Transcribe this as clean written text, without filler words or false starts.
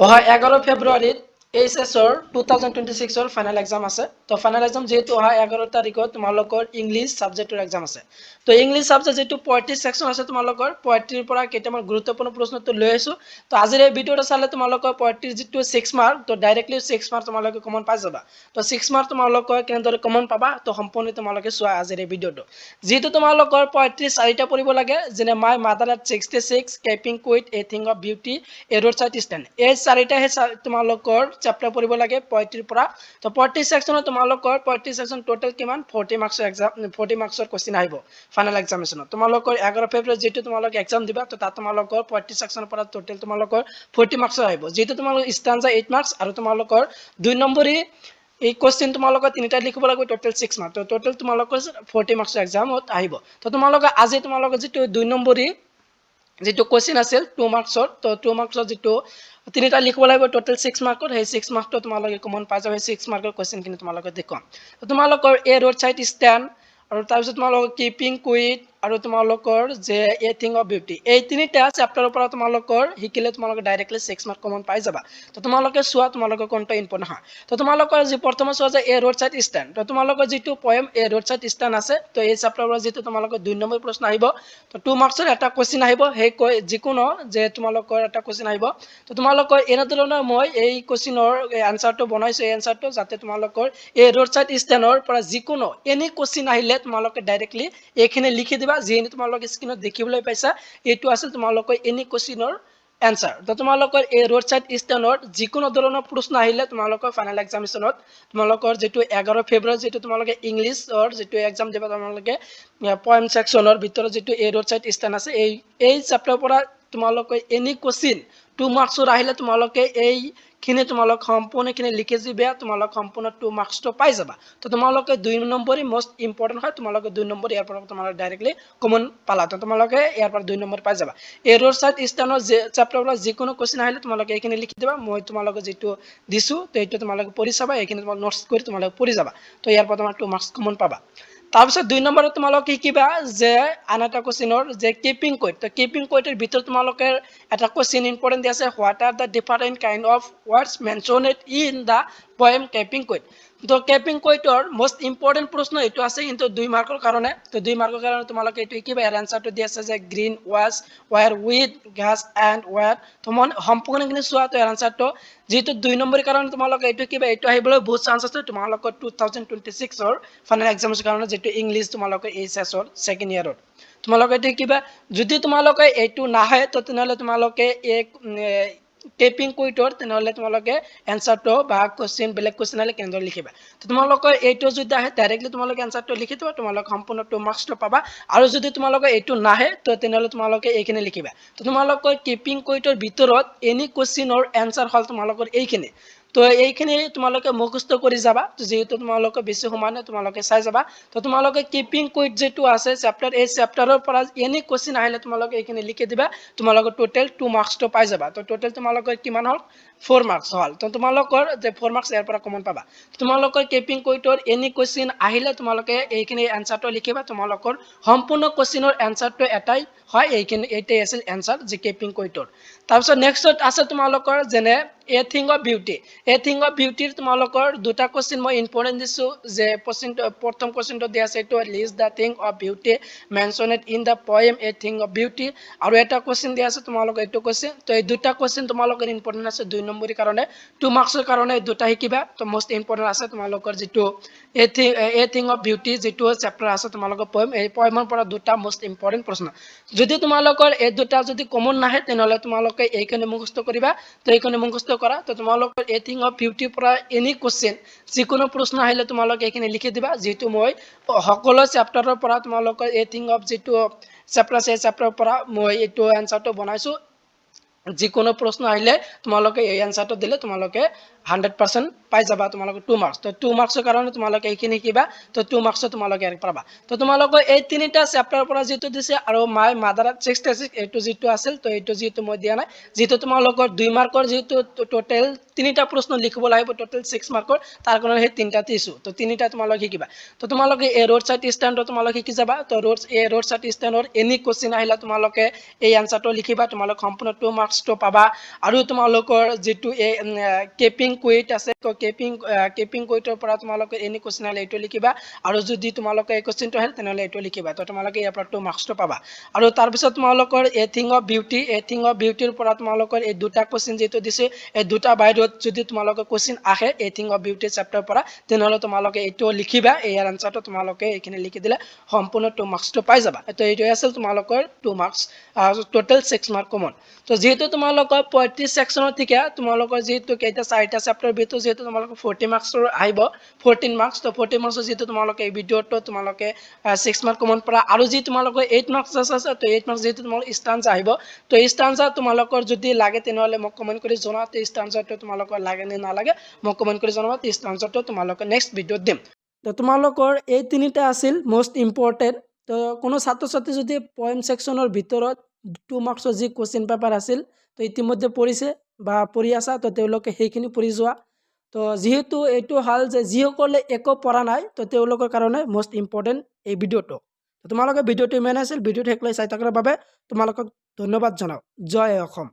অহা 11 ফেব্ৰুৱাৰীত এইচএছৰ 2026ৰ final exam আছে তো ফাইনেল এক্সাম যেহেতু অহা 11 তাৰিখত তোমালোকৰ ইংলিছ সাবজেক্টৰ এক্সাম আছে তো ইংলিছ সাবজেক্ট যেটো 35 সেকশন আছে তোমালোকৰ 35 ৰ পৰা কেইটামান গুৰুত্বপূৰ্ণ প্ৰশ্নটো লৈ আছো তো আজিৰ এই ভিডিওটো চালে তোমালোকৰ 35 যেটো 6 মাৰ্ক তো ডাইৰেক্টলি 6 মাৰ্ক তোমালোকে কমন পাই যাবা তো 6 মাৰ্ক তোমালোকৰ কেনেদৰে কমন পাবা তো সম্পূৰ্ণ তোমালোকে চোৱা আজিৰ এই ভিডিওটো যেটো তোমালোকৰ 35 চাৰিটা পঢ়িব লাগে যেনে my mother at 66 keeping quiet a thing of beauty a roadside stand এই চাৰিটা হে তোমালোকৰ চেপ্টাৰ পঢ়িব লাগে 35 পৰা তো 35 সেকশনত তোমালোকৰ 35 সেকশন টোটাল কিমান 40 মাৰ্কছৰ এক্সাম 40 মাৰ্কছৰ কোশ্চেন আহিব ফাইনেল এক্সামিনেশনত তোমালোকৰ 11 ফেব্ৰুৱাৰী যেটো তোমালোকে এক্সাম দিবা তো তাত তোমালোকৰ 35 সেকশনৰ পৰা টোটাল তোমালোকৰ 40 মাৰ্কছৰ আহিব যেটো তোমালোকৰ স্টানজা 8 মাৰ্কছ আৰু তোমালোকৰ 2 নম্বৰী এই কোশ্চেন তোমালোকৰ তিনিটা লিখিব লাগিব টোটাল 6 মাৰ্ক তো টোটাল তোমালোকৰ 40 মাৰ্কছৰ এক্সামত আহিব তো তোমালোকৰ আজি তোমালোকৰ যেটো 2 নম্বৰী যেটো কোশ্চেন আছিল 2 মাৰ্কছৰ তো 2 মাৰ্কছৰ যেটো তিনিটা লিখিব লাগিব টোটাল 6 মাৰ্কৰ সেই 6 মাৰ্কটো তোমালোকে কমন পাই যাব 6 মাৰ্কৰ কোশ্চেন কিনি তোমালোকে দেখুৱাম তো তোমালোকৰ এ ৰোড সাইড ষ্টেণ্ড আৰু তাৰপিছত তোমালোকৰ কিপিং কুইথ আৰু তোমালোকৰ যে এ থিং অফ বিউটি এই তিনিটা চেপ্টাৰৰ পৰা তোমালোকৰ শিকিলে তোমালোকে ডাইৰেক্টলি 6 মাৰ্ক কমন পাই যাবা তো তোমালোকে চোৱা তোমালোকৰ কোনটো ইম্পৰ্টেন্ট হয় তো তোমালোকৰ যে প্ৰথমে চোৱা যে এ ৰোড সাইড ষ্টেণ্ড তো তোমালোকৰ যেটো পয়েম এ ৰোড সাইড ষ্টেণ্ড আছে তো এই চেপ্টাৰৰ পৰা যেটো তোমালোকৰ 2 নম্বৰ প্ৰশ্ন আহিব তো 2 মাৰ্কছৰ এটা কোশ্চেন আহিব সেই যিকোনো যে তোমালোকৰ এটা কোশ্চেন আহিব তো তোমালোকৰ এনে ধৰণৰ মই এই কোশ্চেনৰ আনসাৰটো বনাইছো এই আনসাৰটো যাতে তোমালোকৰ এই ৰোড সাইড ষ্টেণ্ডৰ পৰা যিকোনো এনি কোশ্চেন আহিলে তোমালোকে ডাইৰেক্টলি এইখিনি লিখি দিবা যেনে তোমালোকে স্ক্ৰিনত দেখিবলৈ পাইছা এইটো আছে তোমালোকৰ এনি কোশ্চেনৰ answer তো তোমালোকৰ এই ৰোড সাইড ষ্টেণ্ডৰ যিকোনো ধৰণৰ প্ৰশ্ন আহিলে তোমালোকৰ ফাইনেল এক্সামিনেশনত তোমালোকৰ যেটো 11 ফেব্ৰুৱাৰী যেটো তোমালোকে ইংলিছৰ যেটো এক্সাম দিবা তোমালোকে পয়েম সেকশনৰ ভিতৰত যেটো এই ৰোড সাইড ষ্টেণ্ড আছে এই চেপ্টাৰৰ পৰা তোমালোকে এনি কোশ্চেন 2 মাৰ্কছৰ আহিলে তোমালোকে এই খিনি তোমালোক সম্পূৰ্ণখিনি লিখি দিবা তোমালোক সম্পূৰ্ণ 2 মাৰ্কছটো পাই যাবা তো তোমালোকে 2 নম্বৰী মোস্ট ইম্পৰ্টেন্ট হয় তোমালোকে 2 নম্বৰ ইয়াৰ পৰা তোমালোকে ডাইৰেক্টলি কমন পালা তো তোমালোকে ইয়াৰ পৰা 2 নম্বৰ পাই যাবা এই ৰোড সাইড ষ্টেণ্ডৰ যে চেপ্টাৰৰ পৰা যিকোনো কোশ্চেন আহিলে তোমালোকে এইখিনি লিখি দিবা মই তোমালোকে যেটো দিছো তো এইটো তোমালোকে পঢ়ি চাবা এইখিনি তোমালোকে নোটছ কৰি তোমালোকে পঢ়ি যাবা তো ইয়াৰ পৰা তোমালোকে 2 মাৰ্কছ কমন পাবা তাৰপিছত 2 নম্বৰত তোমালোকে কিবা যে আনটা কোশ্চেনৰ যে কিপিং কুইথ তো কিপিং কুইথৰ ভিতৰত তোমালোকে এটা কোশ্চেন ইম্পৰ্টেন্ট আছে what are the different kind of words mentioned in the poem keeping quiet তো কেপিং কুইথৰ মোস্ট ইম্পৰ্টেন্ট প্ৰশ্ন এটো আছে কিন্তু 2 মাৰ্কৰ কাৰণে তো 2 মাৰ্কৰ কাৰণে তোমালোকে এটো কিবা এৰ আনসাৰটো দি আছে যে green was wire with gas and wire তো মন সম্পূৰ্ণখিনি চোৱা তো এৰ আনসাৰটো যেটো 2 নম্বৰৰ কাৰণে তোমালোকে এটো কিবা এটো আহিবলৈ বহুত চান্স আছে তোমালোকৰ 2026 ৰ ফাইনেল এক্সামৰ কাৰণে যেটো ইংলিছ তোমালোকে এইচএছৰ সেকেন্ড ইয়াৰত তোমালোকে এটো কিবা যদি তোমালোকে এটো নাহে তো তেনেহলে তোমালোকে এক কেপিং কুইথৰ তেনেহলে তোমালোকে এনসাৰটো বা কোশ্চেন বেলেগ কোশ্চেন আলে কেনেদৰে লিখিবা তো তোমালোকে এইটো যদি আহে ডাইৰেক্টলি তোমালোকে এনসাৰটো লিখি দিবা তোমালোকে সম্পূৰ্ণ 2 মাৰ্কছটো পাবা আৰু যদি তোমালোকে এইটো নাহে তো তেনেহলে তোমালোকে এইখিনি লিখিবা তো তোমালোকৰ কিপিং কুইথৰ ভিতৰত এনি কোশ্চেনৰ এনসাৰ হল তোমালোকৰ এইখিনি তো এইখিনি তোমালোকে মুখস্থ কৰি যাবা যেহেতু তোমালোকে বেছি সমানে তোমালোকে চাই যাবা তো তোমালোকে কিপিং কুইথ যেটো আছে চেপ্টাৰ এই চেপ্টাৰৰ পৰা এনি কোশ্চেন আহিলে তোমালোকে এইখিনি লিখি দিবা তোমালোকে টোটাল 2 মাৰ্কছটো পাই যাবা তো টোটাল তোমালোকৰ কিমান হল 4 মাৰ্কছ হল তো তোমালোকৰ যে 4 মাৰ্কছ ইয়াৰ পৰা কমন পাবা তোমালোকৰ কিপিং কুইথৰ এনি কোশ্চেন আহিলে তোমালোকে এইখিনি এনসাৰটো লিখিবা তোমালোকৰ সম্পূৰ্ণ কোশ্চেনৰ এনসাৰটো এটাই হয় এইখিনি এইটাই আছিল এনসাৰ যে কিপিং কুইথৰ তাৰপিছত নেক্সট আছে তোমালোকৰ যেনে a thing of beauty a thing of বিউটিৰ তোমালোকৰ দুটা কোশ্চেন মই ইম্পৰ্টেন্ট দিছো যে প্ৰথম কোশ্চেনটো দিয়া আছে এটো list the thing of beauty mentioned in the poem a thing of beauty আৰু এটা কোশ্চেন দিয়া আছে তোমালোকৰ এটো কোশ্চেন তো এই দুটা কোশ্চেন তোমালোকৰ ইম্পৰ্টেন্ট আছে 2 নম্বৰৰ কাৰণে 2 মাৰ্কছৰ কাৰণে দুটা শিকিবা তো মোস্ট ইম্পৰ্টেন্ট আছে তোমালোকৰ যেটো এ থিং অফ বিউটি যেটো চেপ্টাৰ আছে তোমালোকৰ পোয়েম এই পোয়েমৰ পৰা দুটা মোস্ট ইম্পৰ্টেন্ট প্ৰশ্ন যদি তোমালোকৰ এই দুটা যদি কমন নাহে তেনেহলে তোমালোকে এইখিনি মুখস্থ কৰিবা তো এইখিনি মুখস্থ কৰা তো তোমালোকৰ এ থিং অফ বিউটিৰ পৰা এনি কোশ্চেন যিকোনো প্ৰশ্ন আহিলে তোমালোকে এইখিনি লিখি দিবা যেটো মই সকলো চেপ্টাৰৰ পৰা তোমালোকৰ এ থিং অফ যেটো চেপ্টাৰ আছে চেপ্টাৰৰ পৰা মই এটো আনসাৰটো বনাইছো যিকোনো প্ৰশ্ন আহিলে তোমালোকে এই আনসাৰটো দিলে তোমালোকে 100% পাই যাবা তোমালোকে 2 মাৰ্কছ তো 2 মাৰ্কছৰ কাৰণে তোমালোকে এইখিনি কিবা তো 2 মাৰ্কছ তোমালোকে এৰ পাবা তো তোমালোকে এই তিনিটা চেপ্টাৰৰ পৰা যেটো দিছে আৰু মাই মাদাৰ 66 এটো যেটো আছিল তো এটো যেটো মই দিয়া নাই যেটো তোমালোকৰ 2 মাৰ্কৰ যেটো টোটাল তিনিটা প্ৰশ্ন লিখিব লাগিব টোটাল 6 মাৰ্কৰ তাৰ কাৰণে সেই তিনিটা দিছো তো তিনিটা তোমালোকে শিকিবা তো তোমালোকে এই ৰোড সাইড ষ্টেণ্ডৰ তোমালোকে শিকি যাবা তো ৰোড সাইড ষ্টেণ্ডৰ এনি কোশ্চেন আহিলা তোমালোকে এই আনসাৰটো লিখিবা তোমালোক সম্পূৰ্ণ 2 মাৰ্কছ মাৰ্কছটো পাবা আৰু তোমালোকৰ যেটো এই কেপিং কুইট আছে তো কেপিং কুইটৰ পৰা তোমালোকে এনি কোৱেশ্চন আলে এটো লিখিবা আৰু যদি তোমালোকে এই কোৱেশ্চনটো আহে তেনেহলে এটো লিখিবা তো তোমালোকে ইয়াৰ পৰা 2 মাৰ্কছটো পাবা আৰু তাৰ পিছত তোমালোকৰ এ থিং অফ বিউটিৰ পৰা তোমালোকৰ এই দুটা কোৱেশ্চন যেটো দিছে এই দুটা বাইৰত যদি তোমালোকে কোৱেশ্চন আহে এ থিং অফ বিউটি চেপ্টাৰ পৰা তেনেহলে তোমালোকে এটো লিখিবা ইয়াৰ আনসাৰটো তোমালোকে এখানে লিখি দিলে সম্পূৰ্ণ 2 মাৰ্কছটো পাই যাবা তো এইটো আছিল তোমালোকৰ 2 মাৰ্কছ টোটাল 6 মাৰ্ক কমন তো যেহেতু তোমালোকৰ 35 সেকশনৰ থেকে তোমালোকৰ যেহেতু কেইটা চাৰিটা চেপ্টাৰ ভিতৰত যেহেতু তোমালোকৰ 40 মাৰ্কছৰ আহিব 14 মাৰ্কছ তো 40 মাৰ্কছৰ যেহেতু তোমালোকে এই ভিডিওটো তোমালোকে 6 মাৰ্ক কমন পৰা আৰু যি তোমালোকৰ 8 মাৰ্কছ আছে তো 8 মাৰ্কছ যেহেতু তোমালোকৰ স্টান্স আহিব তো স্টান্সা তোমালোকৰ যদি লাগে তেনেহলে মোক কমেন্ট কৰি জনাও তো স্টান্সটো তোমালোকৰ লাগে নে নালাগে মোক কমেন্ট কৰি জনাবা তো স্টান্সটো তোমালোকে নেক্সট ভিডিওত দিম তো তোমালোকৰ এই তিনিটা আছিল মোস্ট ইম্পৰ্টেন্ট তো কোনো ছাত্ৰ ছাত্ৰী যদি পয়েম সেকশনৰ ভিতৰত 2 মাৰ্কছৰ যি কোৱেশ্চন পেপাৰ আছিল তো ইতিমধ্যে পঢ়িছে বা পঢ়ি আছা তো তেওঁলোকে সেইখিনি পঢ়ি যোৱা তো যেহেতু এইটো হাল যে যিসকলে একো পঢ়া নাই তো তেওঁলোকৰ কাৰণে মোস্ট ইম্পৰ্টেন্ট এই ভিডিওটো তোমালোকে ভিডিওটো ইমান আছিল ভিডিওটো শেষলৈ চাই থকাৰ বাবে তোমালোকক ধন্যবাদ জনাও জয় অসম।